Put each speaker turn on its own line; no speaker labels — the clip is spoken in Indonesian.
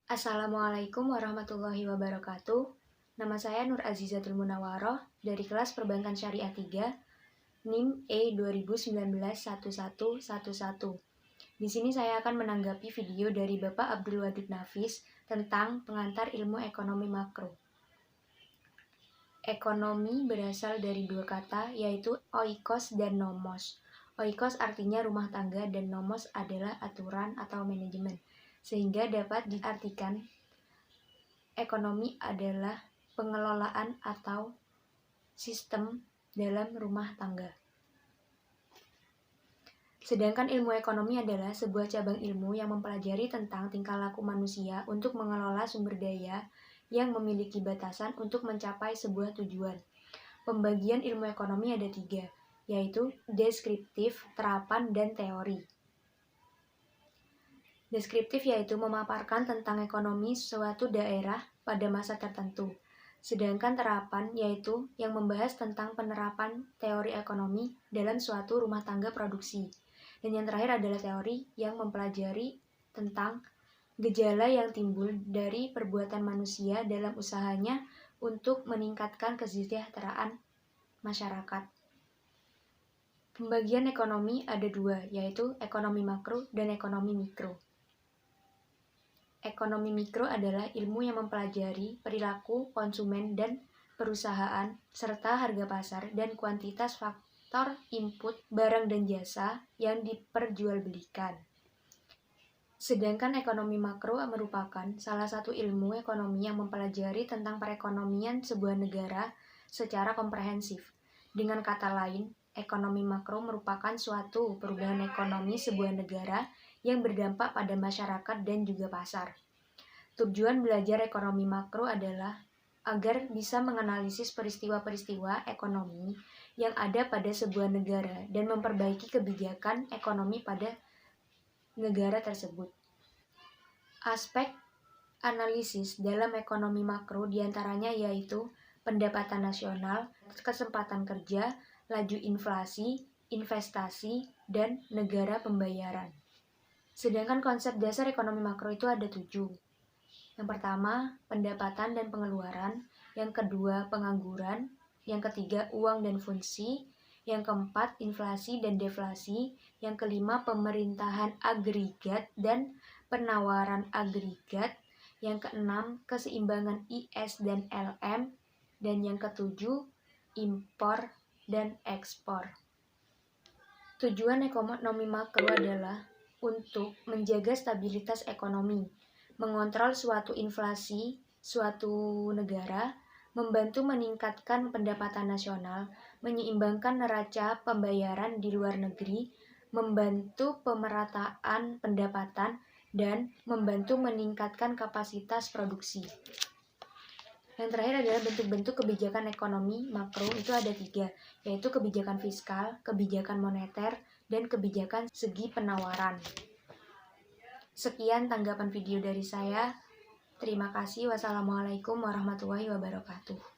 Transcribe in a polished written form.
Assalamualaikum warahmatullahi wabarakatuh. Nama saya Nur Azizatul Munawaroh dari kelas Perbankan Syariah 3, NIM E20191111. Di sini saya akan menanggapi video dari Bapak Abdul Wadud Nafis tentang pengantar ilmu ekonomi makro. Ekonomi berasal dari dua kata, yaitu oikos dan nomos. Oikos artinya rumah tangga dan nomos adalah aturan atau manajemen, sehingga dapat diartikan ekonomi adalah pengelolaan atau sistem dalam rumah tangga. Sedangkan ilmu ekonomi adalah sebuah cabang ilmu yang mempelajari tentang tingkah laku manusia untuk mengelola sumber daya yang memiliki batasan untuk mencapai sebuah tujuan. Pembagian ilmu ekonomi ada 3, yaitu deskriptif, terapan, dan teori. Deskriptif yaitu memaparkan tentang ekonomi suatu daerah pada masa tertentu. Sedangkan terapan yaitu yang membahas tentang penerapan teori ekonomi dalam suatu rumah tangga produksi. Dan yang terakhir adalah teori yang mempelajari tentang gejala yang timbul dari perbuatan manusia dalam usahanya untuk meningkatkan kesejahteraan masyarakat. Pembagian ekonomi ada 2, yaitu ekonomi makro dan ekonomi mikro. Ekonomi mikro adalah ilmu yang mempelajari perilaku konsumen dan perusahaan, serta harga pasar dan kuantitas faktor input barang dan jasa yang diperjualbelikan. Sedangkan ekonomi makro merupakan salah satu ilmu ekonomi yang mempelajari tentang perekonomian sebuah negara secara komprehensif. Dengan kata lain, ekonomi makro merupakan suatu perubahan ekonomi sebuah negara yang berdampak pada masyarakat dan juga pasar. Tujuan belajar ekonomi makro adalah agar bisa menganalisis peristiwa-peristiwa ekonomi yang ada pada sebuah negara dan memperbaiki kebijakan ekonomi pada negara tersebut. Aspek analisis dalam ekonomi makro diantaranya yaitu pendapatan nasional, kesempatan kerja, laju inflasi, investasi, dan negara pembayaran. Sedangkan konsep dasar ekonomi makro itu ada 7. Yang pertama, pendapatan dan pengeluaran. Yang kedua, pengangguran. Yang ketiga, uang dan fungsi. Yang keempat, inflasi dan deflasi. Yang kelima, pemerintahan agregat dan penawaran agregat. Yang keenam, keseimbangan IS dan LM. Dan yang ketujuh, impor dan ekspor. Tujuan ekonomi makro adalah untuk menjaga stabilitas ekonomi, mengontrol suatu inflasi suatu negara, membantu meningkatkan pendapatan nasional, menyeimbangkan neraca pembayaran di luar negeri, membantu pemerataan pendapatan, dan membantu meningkatkan kapasitas produksi. Yang terakhir adalah bentuk-bentuk kebijakan ekonomi makro itu ada 3, yaitu kebijakan fiskal, kebijakan moneter, dan kebijakan segi penawaran. Sekian tanggapan video dari saya. Terima kasih. Wassalamualaikum warahmatullahi wabarakatuh.